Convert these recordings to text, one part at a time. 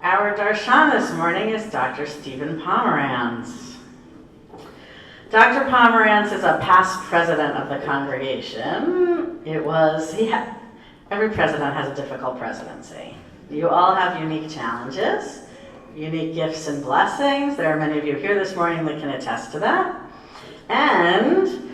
Our darshan this morning is Dr. Stephen Pomerantz. Dr. Pomerantz is a past president of the congregation. Every president has a difficult presidency. You all have unique challenges, unique gifts and blessings. There are many of you here this morning that can attest to that. And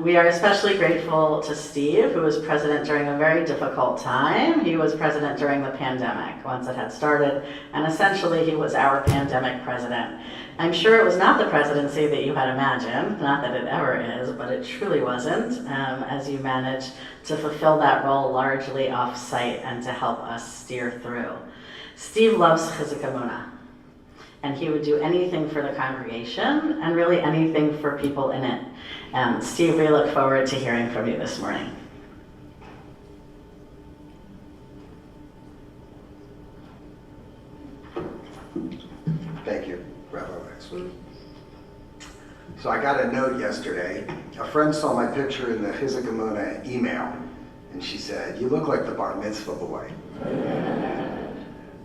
we are especially grateful to Steve, who was president during a very difficult time. He was president during the pandemic, once it had started, and essentially he was our pandemic president. I'm sure it was not the presidency that you had imagined, not that it ever is, but it truly wasn't, as you managed to fulfill that role largely off-site and to help us steer through. Steve loves Chizuk Emunah, and he would do anything for the congregation and really anything for people in it. Steve, we look forward to hearing from you this morning. Thank you, Rabbi Lex. So I got a note yesterday. A friend saw my picture in the Chizuk Emunah email, and she said, "You look like the bar mitzvah boy."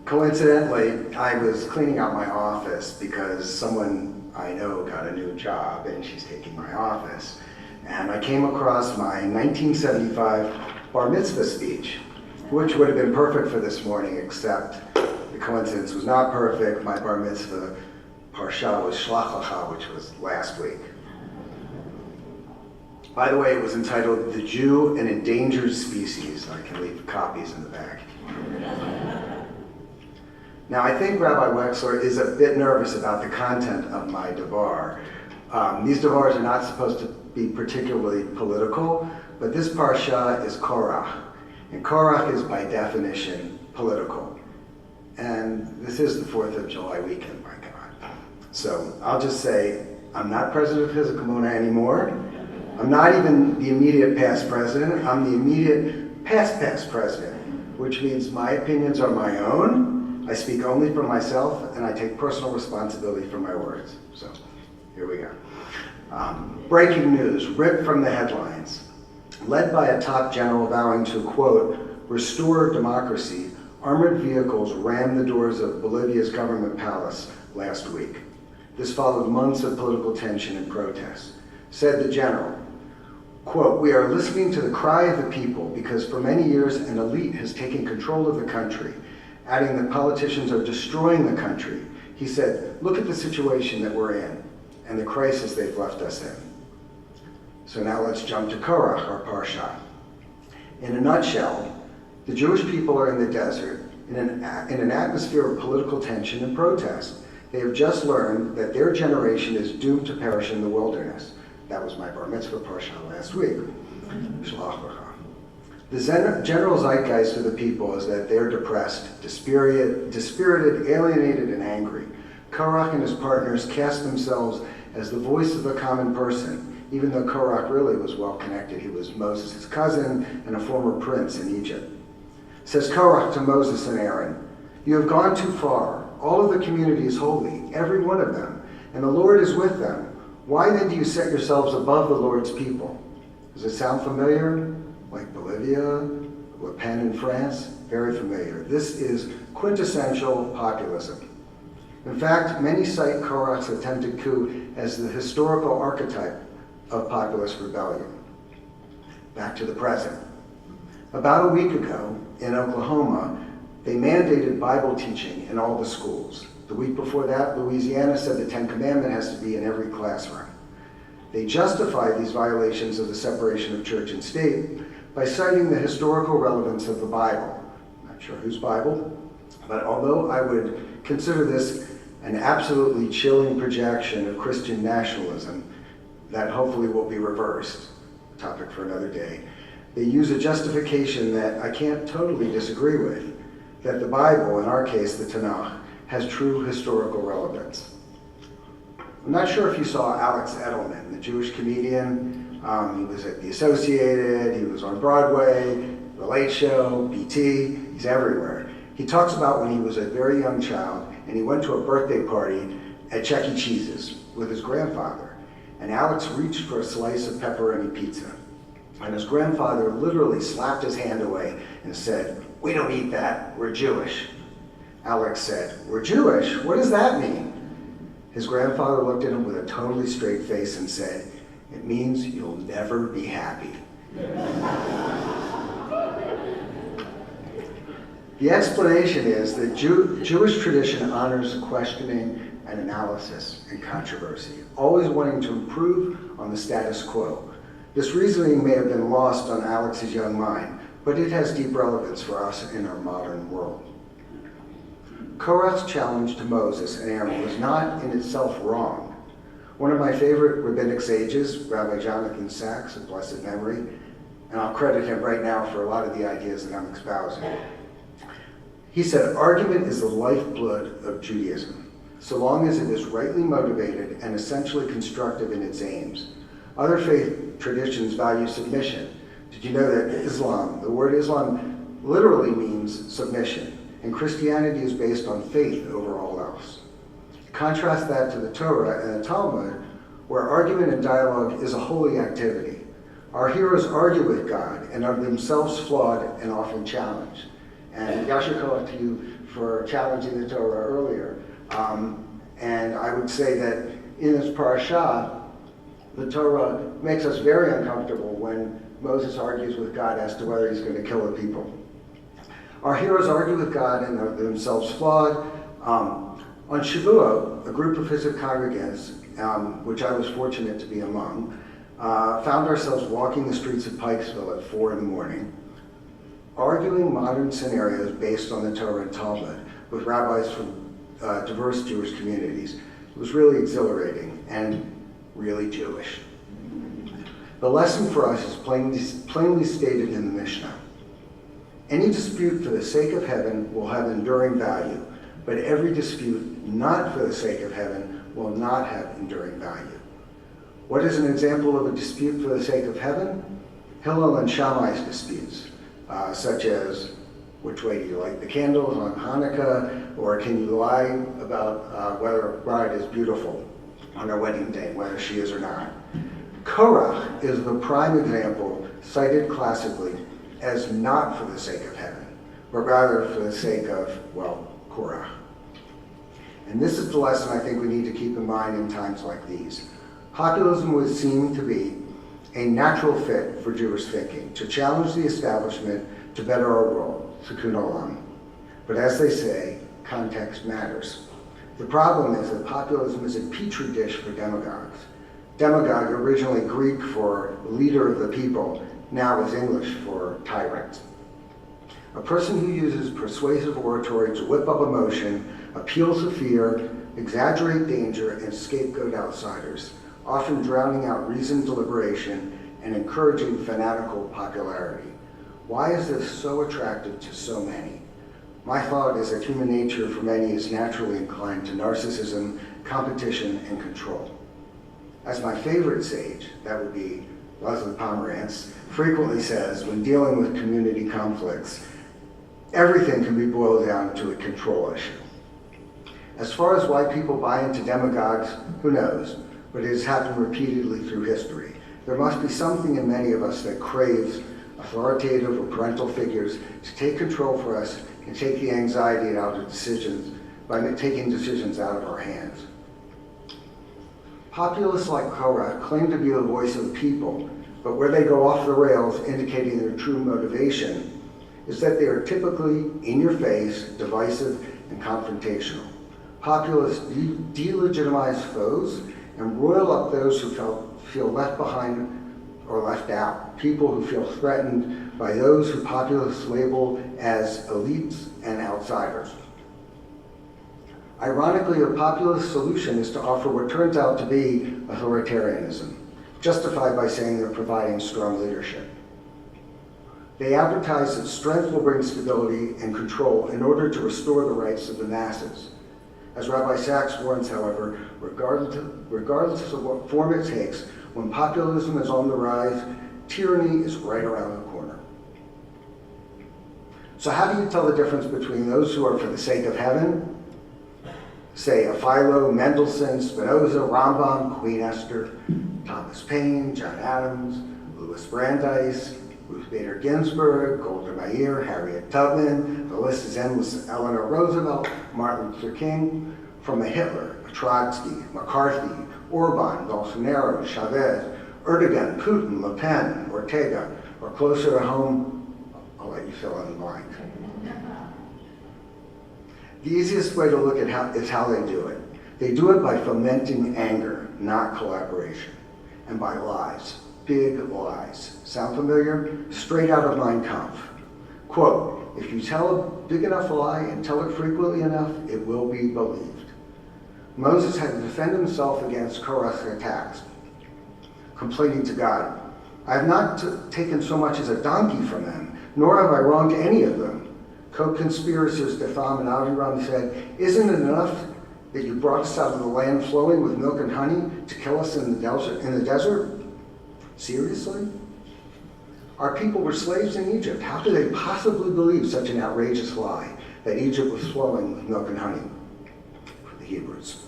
Coincidentally, I was cleaning out my office because someone I know got a new job and she's taking my office. And I came across my 1975 bar mitzvah speech, which would have been perfect for this morning, except the coincidence was not perfect. My bar mitzvah parsha was Shlach Lecha, which was last week. By the way, it was entitled "The Jew, an Endangered Species." I can leave copies in the back. Now, I think Rabbi Wexler is a bit nervous about the content of my Dvar. These Dvars are not supposed to be particularly political, but this parsha is Korach. And Korach is by definition political. And this is the 4th of July weekend, my God. So I'll just say, I'm not president of Chizuk Emunah anymore. I'm not even the immediate past president. I'm the immediate past president, which means my opinions are my own. I speak only for myself, and I take personal responsibility for my words. So, here we go. Breaking news, ripped from the headlines. Led by a top general vowing to, quote, restore democracy, armored vehicles rammed the doors of Bolivia's government palace last week. This followed months of political tension and protest. Said the general, quote, we are listening to the cry of the people because for many years an elite has taken control of the country, adding that politicians are destroying the country. He said, look at the situation that we're in and the crisis they've left us in. So now let's jump to Korach, our parsha. In a nutshell, the Jewish people are in the desert in an atmosphere of political tension and protest. They have just learned that their generation is doomed to perish in the wilderness. That was my bar mitzvah parsha last week. Shlach Lecha. The general zeitgeist of the people is that they're depressed, dispirited, alienated, and angry. Korach and his partners cast themselves as the voice of a common person, even though Korach really was well connected. He was Moses' cousin and a former prince in Egypt. Says Korach to Moses and Aaron, you have gone too far. All of the community is holy, every one of them, and the Lord is with them. Why then do you set yourselves above the Lord's people? Does it sound familiar? Like Bolivia, Le Pen in France, very familiar. This is quintessential populism. In fact, many cite Korach's attempted coup as the historical archetype of populist rebellion. Back to the present. About a week ago, in Oklahoma, they mandated Bible teaching in all the schools. The week before that, Louisiana said the 10 Commandments has to be in every classroom. They justified these violations of the separation of church and state by citing the historical relevance of the Bible. Not sure whose Bible, but although I would consider this an absolutely chilling projection of Christian nationalism that hopefully will be reversed, a topic for another day, they use a justification that I can't totally disagree with, that the Bible, in our case the Tanakh, has true historical relevance. I'm not sure if you saw Alex Edelman, the Jewish comedian. He was at The Associated, he was on Broadway, The Late Show, BT, he's everywhere. He talks about when he was a very young child and he went to a birthday party at Chuck E. Cheese's with his grandfather. And Alex reached for a slice of pepperoni pizza. And his grandfather literally slapped his hand away and said, we don't eat that, we're Jewish. Alex said, "We're Jewish. What does that mean?" His grandfather looked at him with a totally straight face and said, "It means you'll never be happy." The explanation is that Jewish tradition honors questioning and analysis and controversy, always wanting to improve on the status quo. This reasoning may have been lost on Alex's young mind, but it has deep relevance for us in our modern world. Korach's challenge to Moses and Aaron was not in itself wrong. One of my favorite rabbinic sages, Rabbi Jonathan Sachs of blessed memory, and I'll credit him right now for a lot of the ideas that I'm espousing. He said, "Argument is the lifeblood of Judaism, so long as it is rightly motivated and essentially constructive in its aims. Other faith traditions value submission. Did you know that Islam, the word Islam literally means submission, and Christianity is based on faith over all else? Contrast that to the Torah and the Talmud, where argument and dialogue is a holy activity. Our heroes argue with God and are themselves flawed and often challenged." And Yasher Koach to you for challenging the Torah earlier. And I would say that in this parasha, the Torah makes us very uncomfortable when Moses argues with God as to whether he's going to kill the people. Our heroes argue with God and are themselves flawed. On Shavuot, a group of his congregants, which I was fortunate to be among, found ourselves walking the streets of Pikesville at 4 in the morning, arguing modern scenarios based on the Torah and Talmud with rabbis from diverse Jewish communities. It was really exhilarating and really Jewish. The lesson for us is plainly stated in the Mishnah. Any dispute for the sake of heaven will have enduring value, but every dispute not for the sake of heaven will not have enduring value. What is an example of a dispute for the sake of heaven? Hillel and Shammai's disputes. Such as, which way do you light the candles on Hanukkah, or can you lie about whether a bride is beautiful on her wedding day, whether she is or not? Korach is the prime example cited classically as not for the sake of heaven, but rather for the sake of, well, Korach. And this is the lesson I think we need to keep in mind in times like these. Populism would seem to be a natural fit for Jewish thinking, to challenge the establishment to better our world, Tikkun Olam. But as they say, context matters. The problem is that populism is a petri dish for demagogues. Demagogue, originally Greek for leader of the people, now is English for tyrant. A person who uses persuasive oratory to whip up emotion, appeal to fear, exaggerate danger, and scapegoat outsiders, often drowning out reasoned deliberation and encouraging fanatical popularity. Why is this so attractive to so many? My thought is that human nature for many is naturally inclined to narcissism, competition, and control. As my favorite sage, that would be Pomerantz, frequently says when dealing with community conflicts, everything can be boiled down to a control issue. As far as why people buy into demagogues, who knows? But it has happened repeatedly through history. There must be something in many of us that craves authoritative or parental figures to take control for us and take the anxiety out of decisions by taking decisions out of our hands. Populists like Korach claim to be the voice of the people, but where they go off the rails, indicating their true motivation, is that they are typically in-your-face, divisive, and confrontational. Populists delegitimize foes and roil up those who feel left behind or left out, people who feel threatened by those who populists label as elites and outsiders. Ironically, a populist solution is to offer what turns out to be authoritarianism, justified by saying they're providing strong leadership. They advertise that strength will bring stability and control in order to restore the rights of the masses. As Rabbi Sachs warns, however, regardless of what form it takes, when populism is on the rise, tyranny is right around the corner. So how do you tell the difference between those who are for the sake of heaven, say a Philo, Mendelssohn, Spinoza, Rambam, Queen Esther, Thomas Paine, John Adams, Louis Brandeis, Ruth Bader Ginsburg, Golda Meir, Harriet Tubman, the list is endless, Eleanor Roosevelt, Martin Luther King, from a Hitler, a Trotsky, McCarthy, Orban, Bolsonaro, Chavez, Erdogan, Putin, Le Pen, Ortega, or closer to home, I'll let you fill in the blank. The easiest way to look at is how they do it. They do it by fomenting anger, not collaboration, and by lies, big lies. Sound familiar? Straight out of Mein Kampf. Quote, if you tell a big enough lie and tell it frequently enough, it will be believed. Moses had to defend himself against Korach's attacks, complaining to God, I have not taken so much as a donkey from them, nor have I wronged any of them. Co-conspirators Dathan and Abiram said, isn't it enough that you brought us out of the land flowing with milk and honey to kill us in the desert? Seriously? Our people were slaves in Egypt. How could they possibly believe such an outrageous lie, that Egypt was flowing with milk and honey for the Hebrews?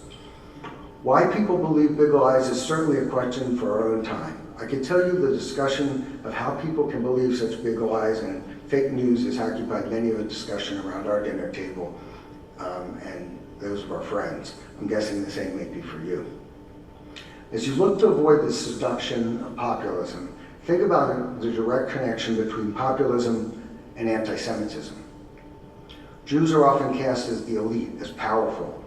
Why people believe big lies is certainly a question for our own time. I can tell you the discussion of how people can believe such big lies and fake news has occupied many of the discussion around our dinner table and those of our friends. I'm guessing the same may be for you. As you look to avoid the seduction of populism, think about the direct connection between populism and anti-Semitism. Jews are often cast as the elite, as powerful,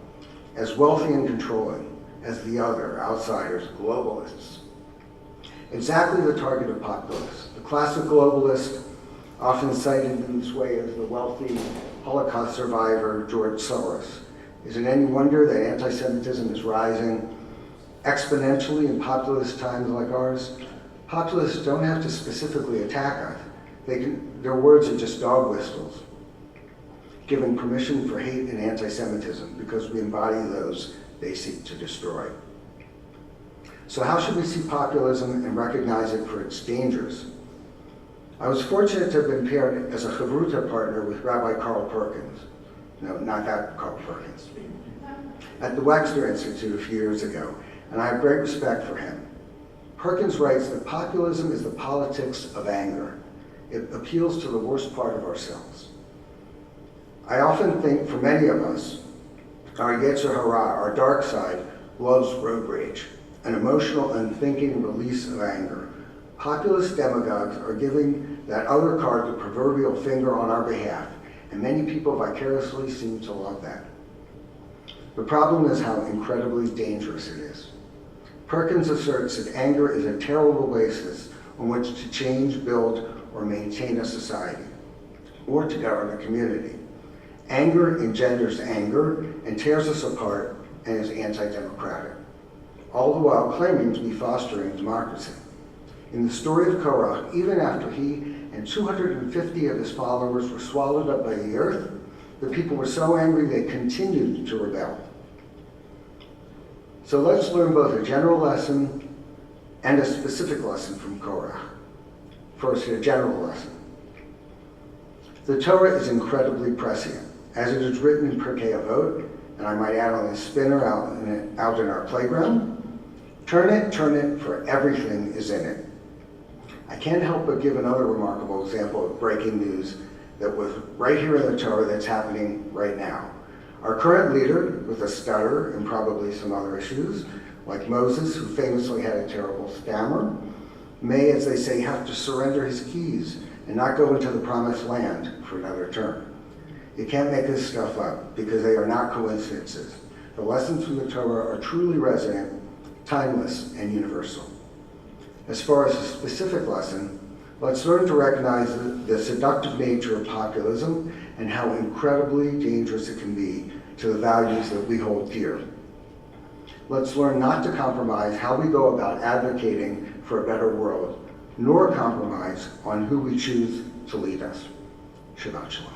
as wealthy and controlling, as the other, outsiders, globalists. Exactly the target of populists. The classic globalist, often cited in this way as the wealthy Holocaust survivor George Soros. Is it any wonder that anti-Semitism is rising exponentially in populist times like ours? Populists don't have to specifically attack us. Their words are just dog whistles, giving permission for hate and anti-Semitism because we embody those they seek to destroy. So how should we see populism and recognize it for its dangers? I was fortunate to have been paired as a Chavruta partner with Rabbi Carl Perkins. No, not that Carl Perkins. At the Wexner Institute a few years ago, and I have great respect for him. Perkins writes that populism is the politics of anger. It appeals to the worst part of ourselves. I often think for many of us, our Yetzer Hara, our dark side, loves road rage, an emotional, unthinking release of anger. Populist demagogues are giving that other card the proverbial finger on our behalf, and many people vicariously seem to love that. The problem is how incredibly dangerous it is. Perkins asserts that anger is a terrible basis on which to change, build, or maintain a society, or to govern a community. Anger engenders anger and tears us apart and is anti-democratic, all the while claiming to be fostering democracy. In the story of Korach, even after he and 250 of his followers were swallowed up by the earth, the people were so angry they continued to rebel. So let's learn both a general lesson and a specific lesson from Korach. First, a general lesson. The Torah is incredibly prescient, as it is written in Pirkei Avot, and I might add on the spinner out in our playground. Turn it, for everything is in it. I can't help but give another remarkable example of breaking news that was right here in the Torah that's happening right now. Our current leader, with a stutter and probably some other issues, like Moses, who famously had a terrible stammer, may, as they say, have to surrender his keys and not go into the promised land for another term. You can't make this stuff up because they are not coincidences. The lessons from the Torah are truly resonant, timeless, and universal. As far as a specific lesson, let's learn to recognize the seductive nature of populism and how incredibly dangerous it can be to the values that we hold dear. Let's learn not to compromise how we go about advocating for a better world, nor compromise on who we choose to lead us. Shabbat Shalom.